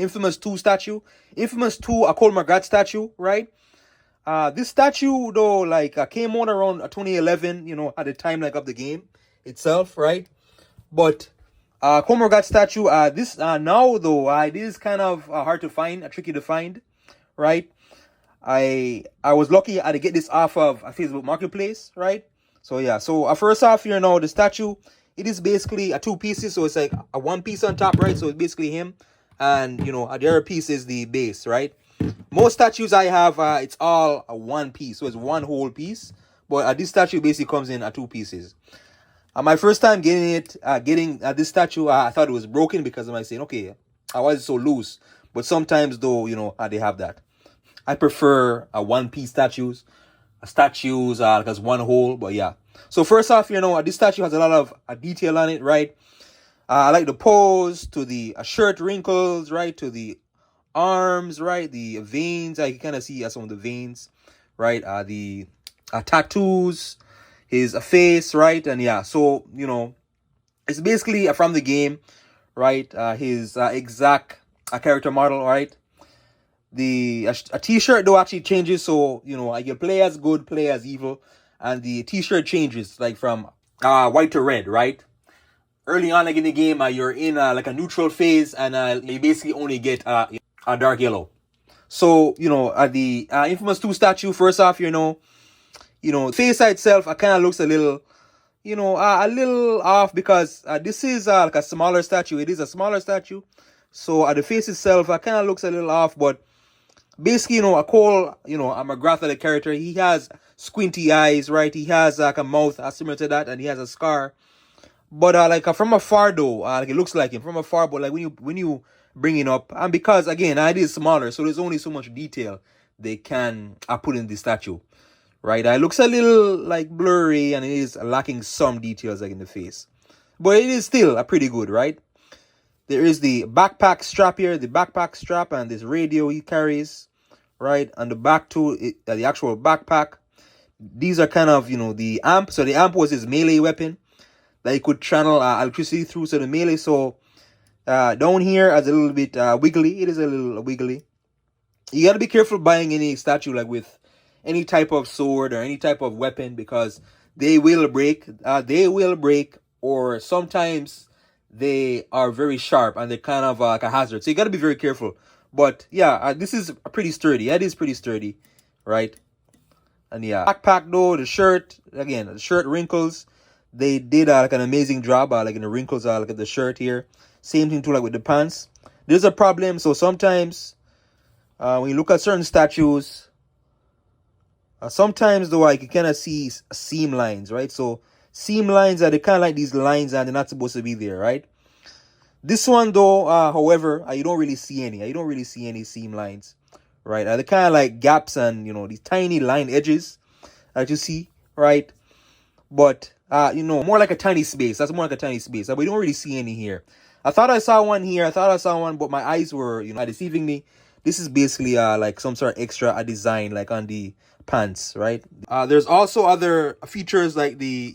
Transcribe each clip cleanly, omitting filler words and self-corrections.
Infamous 2 statue. Infamous 2, a Cole McGrath statue, right? This statue though, like came on around 2011, at the time like of the game itself, right? But Cole McGrath statue, this now though, it is kind of hard to find, tricky to find, right? I was lucky I to get this off of a Facebook Marketplace, right? So yeah, so first off, the statue, it is basically a two pieces, so it's like a one piece on top, right? So it's basically him, and the other piece is the base, right? Most statues I have, it's all a one piece, so it's one whole piece. But this statue basically comes in two pieces. My first time getting this statue, I thought it was broken because I might say, okay, why is it so loose? But sometimes though, they have that. I prefer one piece statues. Because one whole, but yeah. So first off, this statue has a lot of detail on it, right? I like the pose, to the shirt wrinkles, right? To the arms, right? The veins, I can kind of see some of the veins, right? The tattoos, his face, right? And yeah, so, it's basically from the game, right? His exact character model, right? A t-shirt though actually changes, so you play as good, play as evil, and the t-shirt changes like from white to red, right? Early on, like in the game, you're in like a neutral phase, and you basically only get a dark yellow. So the Infamous 2 statue, first off, the face itself kind of looks a little a little off, because this is like a smaller statue. It is a smaller statue, so the face itself kind of looks a little off, but basically, a Cole, a McGrath, the character, he has squinty eyes, right? He has like a mouth similar to that, and he has a scar. But like from afar though, like it looks like him from afar. But like when you bring it up, and because again, it is smaller, so there's only so much detail they can put in the statue, right? It looks a little like blurry, and it is lacking some details like in the face, but it is still a pretty good, right? There is the backpack strap here, the backpack strap, and this radio he carries, right? And the back to it, the actual backpack. These are kind of, the amp. So the amp was his melee weapon that he could channel electricity through. So the melee, so down here is a little bit wiggly. It is a little wiggly. You got to be careful buying any statue like with any type of sword or any type of weapon, because they will break. Or sometimes they are very sharp and they're kind of like a hazard. So you got to be very careful. But yeah, this is pretty sturdy. It is pretty sturdy, right? And yeah, backpack though, the shirt, again, the shirt wrinkles, they did like an amazing job, like in the wrinkles, like at the shirt here. Same thing too, like with the pants. There's a problem. So sometimes when you look at certain statues, sometimes though, like you kind of see seam lines, right? So seam lines are kind of like these lines, and they're not supposed to be there, right? This one though, however, you don't really see any. You don't really see any seam lines, right? They're kind of like gaps and these tiny line edges that you see, right? But more like a tiny space. That's more like a tiny space. We don't really see any here. I thought I saw one here. I thought I saw one, but my eyes were deceiving me. This is basically like some sort of extra design like on the pants, right? There's also other features like the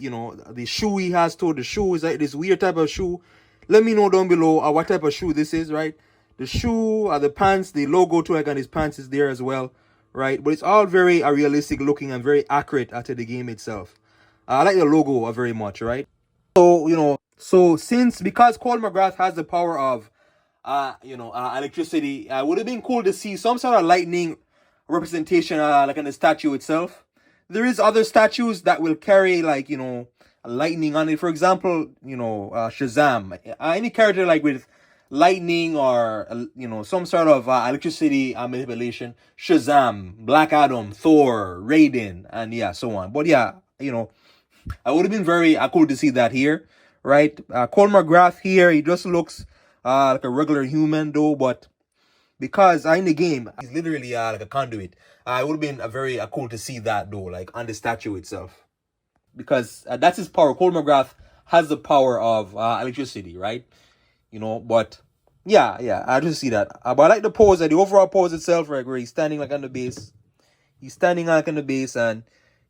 the shoe he has too. The shoe is like this weird type of shoe. Let me know down below what type of shoe this is, right? The shoe, the pants, the logo too, like on his pants is there as well, right? But it's all very realistic looking and very accurate to the game itself. I like the logo very much, right? So, because Cole McGrath has the power of, electricity, it would have been cool to see some sort of lightning representation, like on the statue itself. There is other statues that will carry like, lightning on it. For example, Shazam. Any character like with lightning or, some sort of electricity manipulation. Shazam, Black Adam, Thor, Raiden, and yeah, so on. But yeah, I would have been very cool to see that here, right? Cole McGrath here, he just looks like a regular human though, but because in the game, he's literally like a conduit. It would have been very cool to see that though, like on the statue itself. Because that's his power. Cole McGrath has the power of electricity, right? But yeah, I just see that. But I like the pose, the overall pose itself, right, where he's standing like on the base. He's standing like on the base, and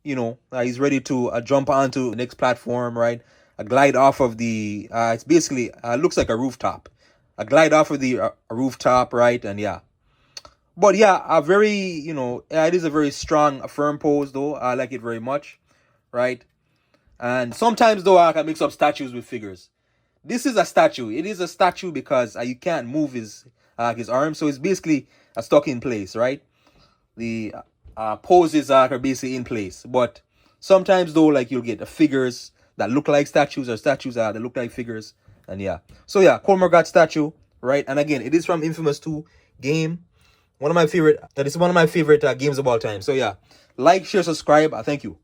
he's ready to jump onto the next platform, right? Glide off of the. It's basically looks like a rooftop, glide off of the rooftop, right? And yeah. But yeah, a very, it is a very strong, firm pose though. I like it very much, right? And sometimes though, I can mix up statues with figures. This is a statue. It is a statue because you can't move his arm, so it's basically stuck in place, right? The poses are basically in place. But sometimes though, like you'll get figures that look like statues or statues that look like figures, and yeah. So yeah, Cole Morgott statue, right? And again, it is from Infamous 2 game. One of my favorite. That is one of my favorite games of all time. So yeah, like, share, subscribe. Thank you.